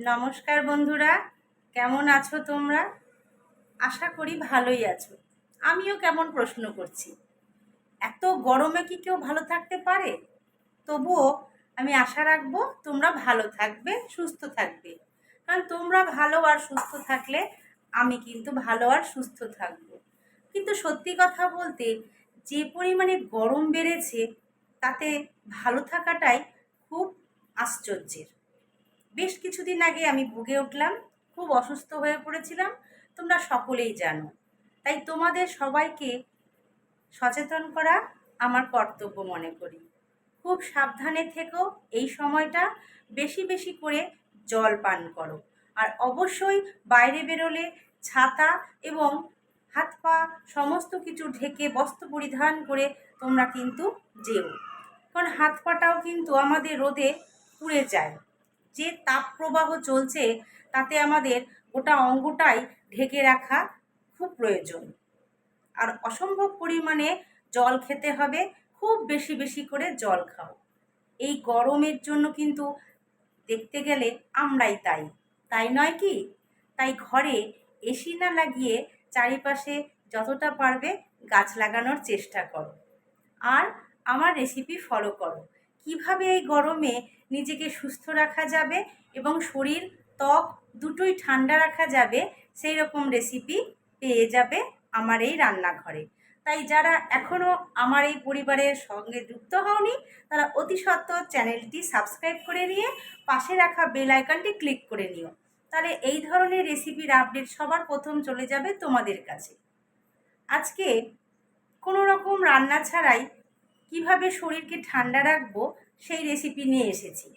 নমস্কার বন্ধুরা, কেমন আছো তোমরা? আশা করি ভালোই আছো। আমিও কেমন প্রশ্ন করছি, এত গরমে কি কেউ ভালো থাকতে পারে? তবুও আমি আশা রাখবো তোমরা ভালো থাকবে, সুস্থ থাকবে। কারণ তোমরা ভালো আর সুস্থ থাকলে আমি কিন্তু ভালো আর সুস্থ থাকবো। কিন্তু সত্যি কথা বলতে, যে পরিমাণে গরম বেড়েছে তাতে ভালো থাকাটাই খুব আশ্চর্যের। বেশ কিছুদিন আগে আমি ভুগে উঠলাম, খুব অসুস্থ হয়ে পড়েছিলাম, তোমরা সকলেই জানো। তাই তোমাদের সবাইকে সচেতন করা আমার কর্তব্য মনে করি। খুব সাবধানে থেকো, এই সময়টা বেশি বেশি করে জল পান করো। আর অবশ্যই বাইরে বেরোলে ছাতা এবং হাত পা সমস্ত কিছু ঢেকে বস্ত্র পরিধান করে তোমরা কিন্তু যেও। কারণ হাত পাটাও কিন্তু আমাদের রোদে পুড়ে যায়। যে তাপ প্রবাহ চলছে তাতে আমাদের গোটা অঙ্গটাই ঢেকে রাখা খুব প্রয়োজন। আর অসম্ভব পরিমাণে জল খেতে হবে, খুব বেশি বেশি করে জল খাও। এই গরমের জন্য কিন্তু দেখতে গেলে আমরাই তাই নয় কি? তাই ঘরে এসি না লাগিয়ে চারিপাশে যতটা পারবে গাছ লাগানোর চেষ্টা করো। আর আমার রেসিপি ফলো করো, কিভাবে এই গরমে নিজেকে সুস্থ রাখা যাবে এবং শরীর ত্বক দুটোই ঠান্ডা রাখা যাবে, সেই রকম রেসিপি পেয়ে যাবে আমার এই রান্নাঘরে। তাই যারা এখনও আমার এই পরিবারের সঙ্গে যুক্ত হওনি তারা অতি সত্বর চ্যানেলটি সাবস্ক্রাইব করে নিয়ে পাশে রাখা বেল আইকনটি ক্লিক করে নিও। তাহলে এই ধরনের রেসিপির আপডেট সবার প্রথম চলে যাবে তোমাদের কাছে। আজকে কোনো রকম রান্না ছাড়াই কিভাবে শরীরকে ঠান্ডা রাখবো সেই রেসিপি নিয়ে এসেছি।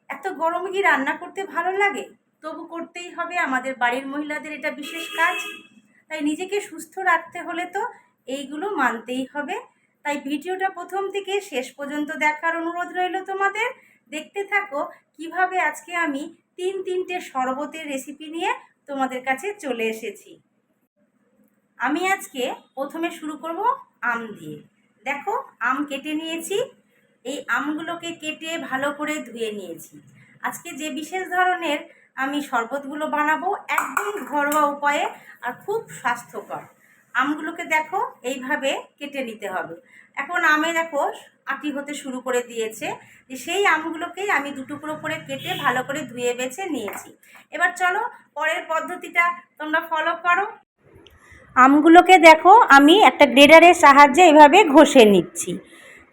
এত গরমে কি রান্না করতে ভালো লাগে? তবু করতেই হবে, আমাদের বাড়ির মহিলাদের এটা বিশেষ কাজ। তাই নিজেকে সুস্থ রাখতে হলে তো এইগুলো মানতেই হবে। তাই ভিডিওটা প্রথম থেকে শেষ পর্যন্ত দেখার অনুরোধ রইল তোমাদের। দেখতে থাকো কিভাবে আজকে আমি তিনটে শরবতের রেসিপি নিয়ে তোমাদের কাছে চলে এসেছি। আমি আজকে প্রথমে শুরু করব আম দিয়ে। দেখো, আম কেটে নিয়েছি। এই আমগুলোকে কেটে ভালো করে ধুয়ে নিয়েছি। আজকে যে বিশেষ ধরনের আমি শরবতগুলো বানাবো একদম ঘরোয়া উপায়ে আর খুব স্বাস্থ্যকর। আমগুলোকে দেখো এইভাবে কেটে নিতে হবে। এখন আমে দেখো আটি হতে শুরু করে দিয়েছে। সেই আমগুলোকেই আমি দুটুকরো করে কেটে ভালো করে ধুয়ে বেছে নিয়েছি। এবার চলো পরের পদ্ধতিটা তোমরা ফলো করো। আমগুলোকে দেখো আমি একটা গ্রেডারের সাহায্যে এভাবে ঘষে নিচ্ছি।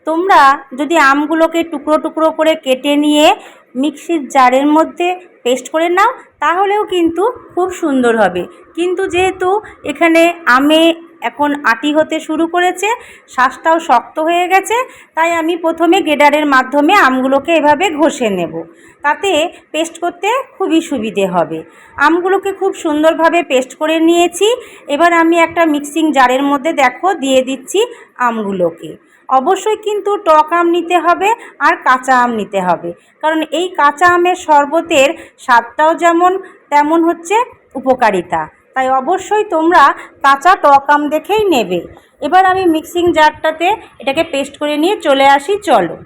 তোমরা যদি আমগুলোকে টুকরো টুকরো করে কেটে নিয়ে মিক্সির জারের মধ্যে পেস্ট করে নাও তাহলেও কিন্তু খুব সুন্দর হবে। কিন্তু যেহেতু এখানে আমে এখন আটি হতে শুরু করেছে, শ্বাসটাও শক্ত হয়ে গেছে, তাই আমি প্রথমে গ্রেডারের মাধ্যমে আমগুলোকে এভাবে ঘষে নেব। তাতে পেস্ট করতে খুবই সুবিধে হবে। আমগুলোকে খুব সুন্দরভাবে পেস্ট করে নিয়েছি। এবার আমি একটা মিক্সিং জারের মধ্যে দেখো দিয়ে দিচ্ছি আমগুলোকে। অবশ্যই কিন্তু টক আম নিতে হবে আর কাঁচা আম নিতে হবে, কারণ এই কাঁচা আমের শরবতের স্বাদটাও যেমন তেমন হচ্ছে উপকারিতা। তাই অবশ্যই তোমরা কাঁচা টক আম দেখেই নেবে। এবার আমি মিক্সিং জারটাতে এটাকে পেস্ট করে নিয়ে চলে আসি। চলো,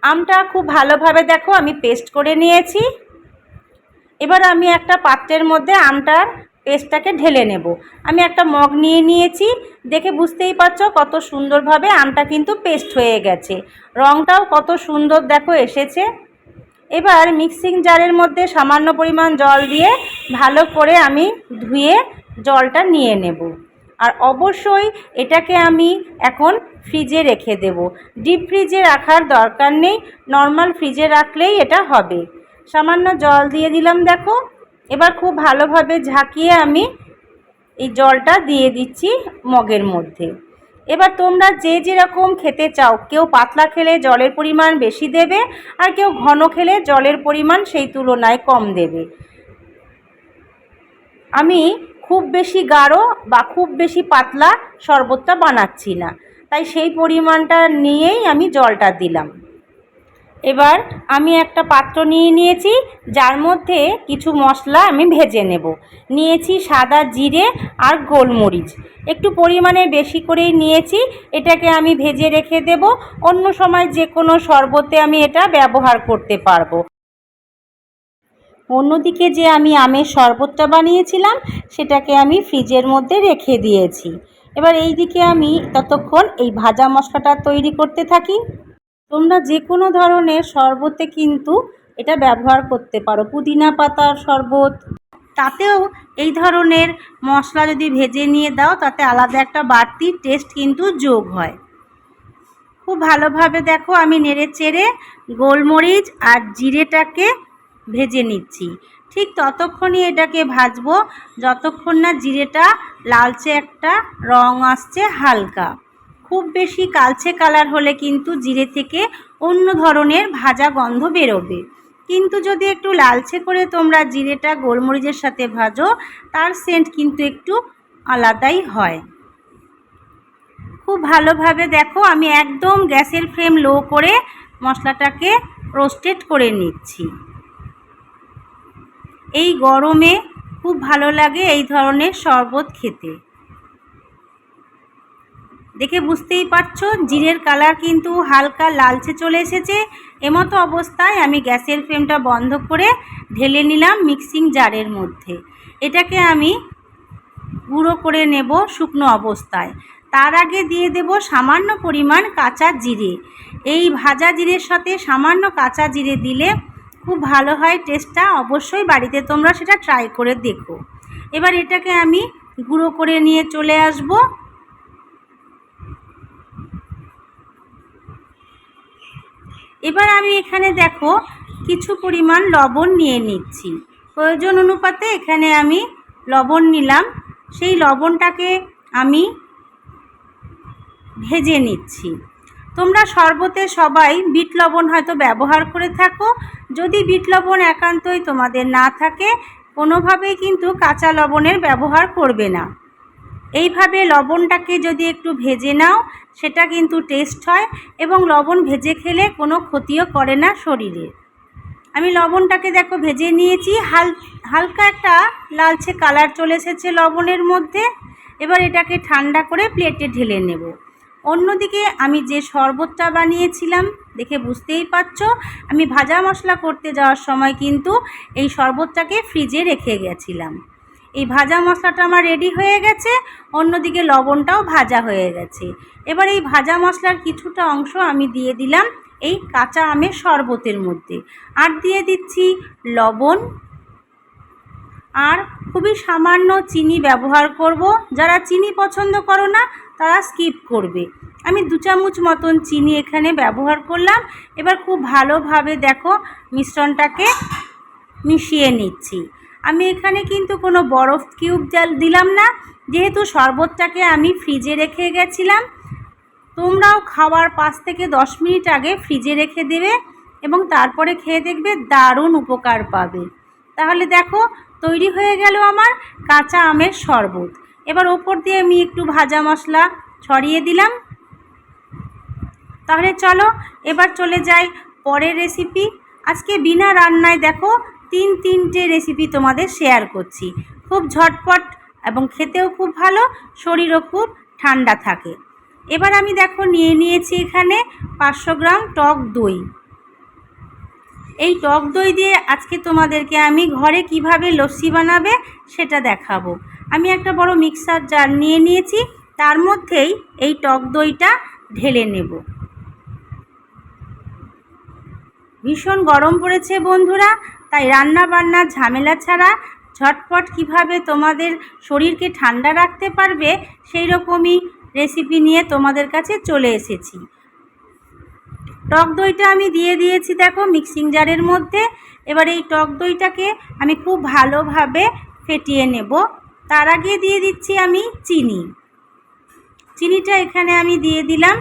আমটা খুব ভালোভাবে দেখো আমি পেস্ট করে নিয়েছি। এবার আমি একটা পাত্রের মধ্যে আমটার পেস্টটাকে ঢেলে নেব। আমি একটা মগ নিয়ে নিয়েছি, দেখে বুঝতেই পারছো কত সুন্দরভাবে আমটা কিন্তু পেস্ট হয়ে গেছে। রঙটাও কত সুন্দর দেখো এসেছে। এবার মিক্সিং জারের মধ্যে সামান্য পরিমাণ জল দিয়ে ভালো করে আমি ধুয়ে জলটা নিয়ে নেব। আর অবশ্যই এটাকে আমি এখন ফ্রিজে রেখে দেব। ডিপ ফ্রিজে রাখার দরকার নেই, নর্মাল ফ্রিজে রাখলেই এটা হবে। সামান্য জল দিয়ে দিলাম দেখো। এবার খুব ভালোভাবে ঝাঁকিয়ে আমি এই জলটা দিয়ে দিচ্ছি মগের মধ্যে। এবার তোমরা যে যেরকম খেতে চাও, কেউ পাতলা খেলে জলের পরিমাণ বেশি দেবে আর কেউ ঘন খেলে জলের পরিমাণ সেই তুলনায় কম দেবে। আমি খুব বেশি গাঢ় বা খুব বেশি পাতলা শরবতটা বানাচ্ছি না, তাই সেই পরিমাণটা নিয়েই আমি জলটা দিলাম। এবার আমি একটা পাত্র নিয়ে নিয়েছি, যার মধ্যে কিছু মশলা আমি ভেজে নেব। নিয়েছি সাদা জিরে আর গোলমরিচ, একটু পরিমাণে বেশি করেই নিয়েছি। এটাকে আমি ভেজে রেখে দেব, অন্য সময় যে কোনো শরবতে আমি এটা ব্যবহার করতে পারবো। অন্যদিকে যে আমি আমের শরবতটা বানিয়েছিলাম সেটাকে আমি ফ্রিজের মধ্যে রেখে দিয়েছি। এবার এই দিকে আমি ততক্ষণ এই ভাজা মশলাটা তৈরি করতে থাকি। তোমরা যে কোনো ধরনের শরবতে কিন্তু এটা ব্যবহার করতে পারো, পুদিনা পাতার শরবত, তাতেও এই ধরনের মশলা যদি ভেজে নিয়ে দাও তাতে আলাদা একটা বাড়তি টেস্ট কিন্তু যোগ হয়। খুব ভালোভাবে দেখো আমি নেড়ে চেড়ে গোলমরিচ আর জিরেটাকে ভেজে নিচ্ছি। ঠিক ততক্ষণই এটাকে ভাজবো যতক্ষণ না জিরেটা লালচে একটা রং আসছে হালকা। খুব বেশি কালচে কালার হলে কিন্তু জিরে থেকে অন্য ধরনের ভাজা গন্ধ বেরোবে, কিন্তু যদি একটু লালচে করে তোমরা জিরেটা গোলমরিচের সাথে ভাজো তার সেন্ট কিন্তু একটু আলাদাই হয়। খুব ভালোভাবে দেখো আমি একদম গ্যাসের ফ্লেম লো করে মশলাটাকে রোস্টেড করে নিচ্ছি। এই গরমে খুব ভালো লাগে এই ধরনের শরবত খেতে। দেখে বুঝতেই পারছো জিরের কালার কিন্তু হালকা লালচে চলে এসেছে। এমতো অবস্থায় আমি গ্যাসের ফ্লেমটা বন্ধ করে ঢেলে নিলাম মিক্সিং জারের মধ্যে। এটাকে আমি গুঁড়ো করে নেব শুকনো অবস্থায়। তার আগে দিয়ে দেব সামান্য পরিমাণ কাঁচা জিরে। এই ভাজা জিরের সাথে সামান্য কাঁচা জিরে দিলে খুব ভালো হয় টেস্টটা। অবশ্যই বাড়িতে তোমরা সেটা ট্রাই করে দেখো। এবার এটাকে আমি গুঁড়ো করে নিয়ে চলে আসব। এবার আমি এখানে দেখো কিছু পরিমাণ লবণ নিয়ে নিচ্ছি। প্রয়োজন অনুপাতে এখানে আমি লবণ নিলাম। সেই লবণটাকে আমি ভেজে নিচ্ছি। তোমরা শরবতে সবাই বিট লবণ হয়তো ব্যবহার করে থাকো। যদি বিট লবণ একান্তই তোমাদের না থাকে কোনোভাবেই কিন্তু কাঁচা লবণের ব্যবহার করবে না। এইভাবে লবণটাকে যদি একটু ভেজে নাও সেটা কিন্তু টেস্ট হয়, এবং লবণ ভেজে খেলে কোনো ক্ষতিও করে না শরীরে। আমি লবণটাকে দেখো ভেজে নিয়েছি, হালকা একটা লালচে কালার চলে এসেছে লবণের মধ্যে। এবার এটাকে ঠান্ডা করে প্লেটে ঢেলে নেব। অন্যদিকে আমি যে শরবতটা বানিয়েছিলাম দেখে বুঝতেই পারছো আমি ভাজা মশলা করতে যাওয়ার সময় কিন্তু এই শরবতটাকে ফ্রিজে রেখে গেছিলাম। এই ভাজা মশলাটা আমার রেডি হয়ে গেছে, অন্যদিকে লবণটাও ভাজা হয়ে গেছে। এবার এই ভাজা মশলার কিছুটা অংশ আমি দিয়ে দিলাম এই কাঁচা আমের শরবতের মধ্যে, আর দিয়ে দিচ্ছি লবণ, আর খুবই সামান্য চিনি ব্যবহার করব। যারা চিনি পছন্দ করো না তারা স্কিপ করবে। আমি 2 চামচ মতন চিনি এখানে ব্যবহার করলাম। এবার খুব ভালোভাবে দেখো মিশ্রণটাকে মিশিয়ে নিচ্ছি। আমি এখানে কিন্তু কোনো বরফ কিউব দিলাম না, যেহেতু শরবতটাকে আমি ফ্রিজে রেখে গেছিলাম। তোমরাও খাওয়ার 5 থেকে 10 মিনিট আগে ফ্রিজে রেখে দেবে এবং তারপরে খেয়ে দেখবে দারুণ উপকার পাবে। তাহলে দেখো তৈরি হয়ে গেল আমার কাঁচা আমের শরবত। এবার ওপর দিয়ে আমি একটু ভাজা মশলা ছড়িয়ে দিলাম। তাহলে চলো এবার চলে যাই পরের রেসিপি। আজকে বিনা রান্নায় দেখো 3টে রেসিপি তোমাদের শেয়ার করছি। খুব ঝটপট এবং খেতেও খুব ভালো, শরীরও খুব ঠান্ডা থাকে। এবার আমি দেখো নিয়ে নিয়েছি এখানে 500 গ্রাম টক দই। এই টক দই দিয়ে আজকে তোমাদেরকে আমি ঘরে কিভাবে লস্যি বানাবে সেটা দেখাবো। আমি একটা বড় মিক্সার জার নিয়ে নিয়েছি, তার মধ্যেই এই টক দইটা ঢেলে নেব। ভীষণ গরম পড়েছে বন্ধুরা, তাই রান্না বান্নার ঝামেলা ছাড়া ঝটপট কিভাবে তোমাদের শরীরকে ঠান্ডা রাখতে পারবে সেই রকমই রেসিপি নিয়ে তোমাদের কাছে চলে এসেছি। টক দইটা আমি দিয়ে দিয়েছি দেখো মিক্সিং জারের মধ্যে। এবার এই টক দইটাকে আমি খুব ভালোভাবে ফেটিয়ে নেব। তার আগে দিয়ে দিচ্ছি আমি চিনিটা এখানে আমি দিয়ে দিলাম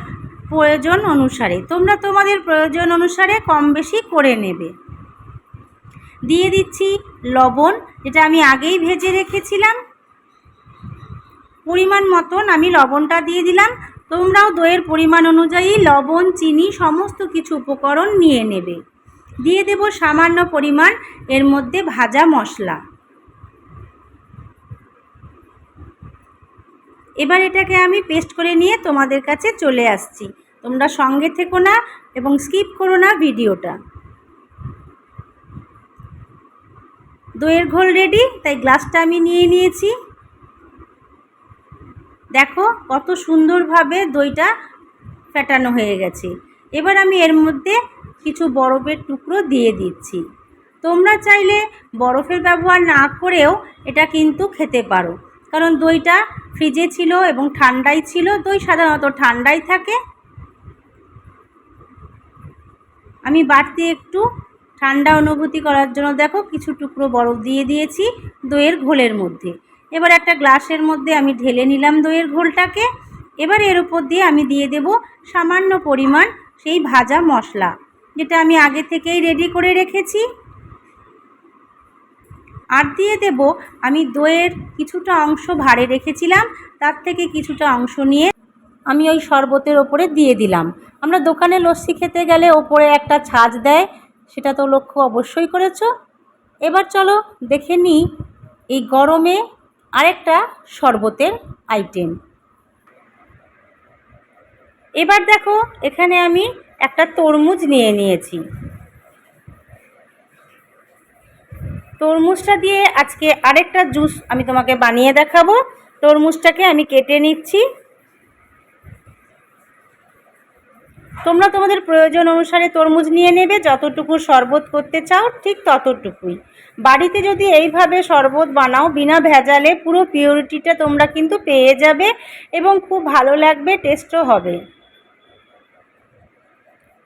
প্রয়োজন অনুসারে। তোমরা তোমাদের প্রয়োজন অনুসারে কম বেশি করে নেবে। দিয়ে দিচ্ছি লবণ, যেটা আমি আগেই ভেজে রেখেছিলাম। পরিমাণ মতন আমি লবণটা দিয়ে দিলাম। তোমরাও দইয়ের পরিমাণ অনুযায়ী লবণ, চিনি সমস্ত কিছু উপকরণ নিয়ে নেবে। দিয়ে দেব সামান্য পরিমাণ এর মধ্যে ভাজা মশলা। এবার এটাকে আমি পেস্ট করে নিয়ে তোমাদের কাছে চলে আসছি। তোমরা সঙ্গে থেকো না এবং স্কিপ করো না ভিডিওটা। দইয়ের ঘোল রেডি, তাই গ্লাসটা আমি নিয়ে নিয়েছি। দেখো কত সুন্দরভাবে দইটা ফেটানো হয়ে গেছে। এবার আমি এর মধ্যে কিছু বরফের টুকরো দিয়ে দিচ্ছি। তোমরা চাইলে বরফের ব্যবহার না করেও এটা কিন্তু খেতে পারো, কারণ দইটা ফ্রিজে ছিল এবং ঠান্ডাই ছিল। দই সাধারণত ঠান্ডাই থাকে। আমি বাড়তি একটু ঠান্ডা অনুভূতি করার জন্য দেখো কিছু টুকরো বরফ দিয়ে দিয়েছি দইয়ের ঘোলের মধ্যে। এবার একটা গ্লাসের মধ্যে আমি ঢেলে নিলাম দইয়ের ঘোলটাকে। এবার এর উপর দিয়ে আমি দিয়ে দেব সামান্য পরিমাণ সেই ভাজা মশলা, যেটা আমি আগে থেকেই রেডি করে রেখেছি। আর দিয়ে দেব আমি দইয়ের কিছুটা অংশ ভাঁড়ে রেখেছিলাম, তার থেকে কিছুটা অংশ নিয়ে আমি ওই শরবতের ওপরে দিয়ে দিলাম। আমরা দোকানে লস্যি খেতে গেলে ওপরে একটা ছাঁচ দেয়, সেটা তো লক্ষ্য অবশ্যই করেছো। এবার চলো দেখে নিই এই গরমে আরেকটা শরবতের আইটেম। এবার দেখো এখানে আমি একটা তরমুজ নিয়ে নিয়েছি। তরমুজটা দিয়ে আজকে আরেকটা জুস আমি তোমাকে বানিয়ে দেখাবো। তরমুজটাকে আমি কেটে নিচ্ছি। তোমরা তোমাদের প্রয়োজন অনুসারে তরমুজ নিয়ে নেবে, যতটুকু শরবত করতে চাও ঠিক ততটুকুই। বাড়িতে যদি এইভাবে শরবত বানাও বিনা ভেজালে, পুরো পিওরিটিটা তোমরা কিন্তু পেয়ে যাবে এবং খুব ভালো লাগবে, টেস্টও হবে।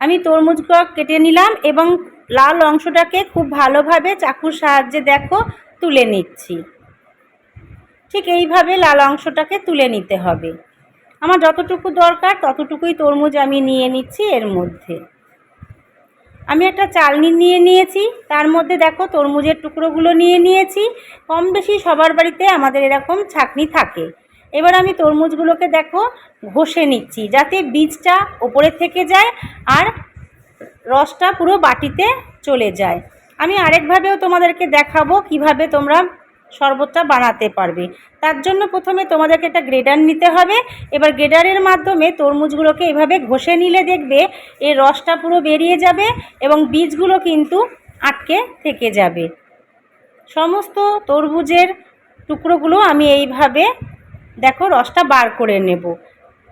আমি তরমুজটা কেটে নিলাম এবং লাল অংশটাকে খুব ভালোভাবে চাকুর সাহায্যে দেখো তুলে নিচ্ছি। ঠিক এইভাবে লাল অংশটাকে তুলে নিতে হবে। আমার যতটুকু দরকার ততটুকুই তরমুজ আমি নিয়ে নিচ্ছি। এর মধ্যে আমি একটা চালনি নিয়ে নিয়েছি, তার মধ্যে দেখো তরমুজের টুকরোগুলো নিয়ে নিয়েছি। কম বেশি সবার বাড়িতে আমাদের এরকম ছাঁকনি থাকে। এবার আমি তরমুজগুলোকে দেখো ঘষে নিচ্ছি, যাতে বীজটা ওপরে থেকে যায় আর রসটা পুরো বাটিতে চলে যায়। আমি আরেকভাবেও তোমাদেরকে দেখাবো কিভাবে তোমরা শরবতটা বানাতে পারবে। তার জন্য প্রথমে তোমাদেরকে একটা গ্রেডার নিতে হবে। এবার গ্রেডারের মাধ্যমে তরমুজগুলোকে এভাবে ঘষে নিলে দেখবে এর রসটা পুরো বেরিয়ে যাবে এবং বীজগুলো কিন্তু আটকে থেকে যাবে। সমস্ত তরমুজের টুকরোগুলো আমি এইভাবে দেখো রসটা বার করে নেব।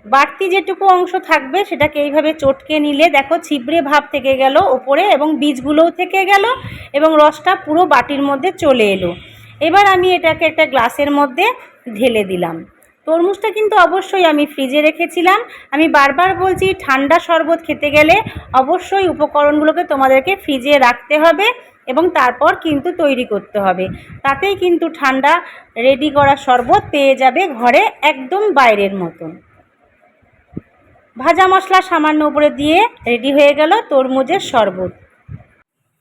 বাড়তি যেটুকু অংশ থাকবে সেটাকে এইভাবে চটকে নিলে দেখো ছিবড়ে ভাব থেকে গেল ওপরে এবং বীজগুলোও থেকে গেল এবং রসটা পুরো বাটির মধ্যে চলে এলো। এবার আমি এটাকে একটা গ্লাসের মধ্যে ঢেলে দিলাম। তরমুজটা কিন্তু অবশ্যই আমি ফ্রিজে রেখেছিলাম। আমি বারবার বলছি, ঠান্ডা শরবত খেতে গেলে অবশ্যই উপকরণগুলোকে তোমাদেরকে ফ্রিজে রাখতে হবে এবং তারপর কিন্তু তৈরি করতে হবে। তাতেই কিন্তু ঠান্ডা রেডি করা শরবত পেয়ে যাবে ঘরে, একদম বাইরের মতন। ভাজা মশলা সামান্য উপরে দিয়ে রেডি হয়ে গেল তরমুজের শরবত।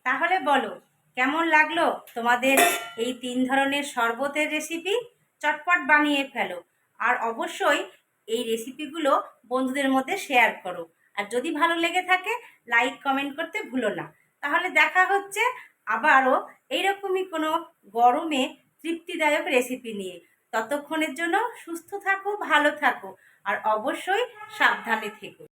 তাহলে বলো কেমন লাগলো তোমাদের এই 3 ধরনের শরবতের রেসিপি? চটপট বানিয়ে ফেলো আর অবশ্যই এই রেসিপিগুলো বন্ধুদের মধ্যে শেয়ার করো। আর যদি ভালো লেগে থাকে লাইক কমেন্ট করতে ভুলো না। তাহলে দেখা হচ্ছে আবারও এইরকমই কোনো গরমে তৃপ্তিদায়ক রেসিপি নিয়ে। ততক্ষণের জন্য সুস্থ থাকো, ভালো থাকো আর অবশ্যই সাবধানে থেকো।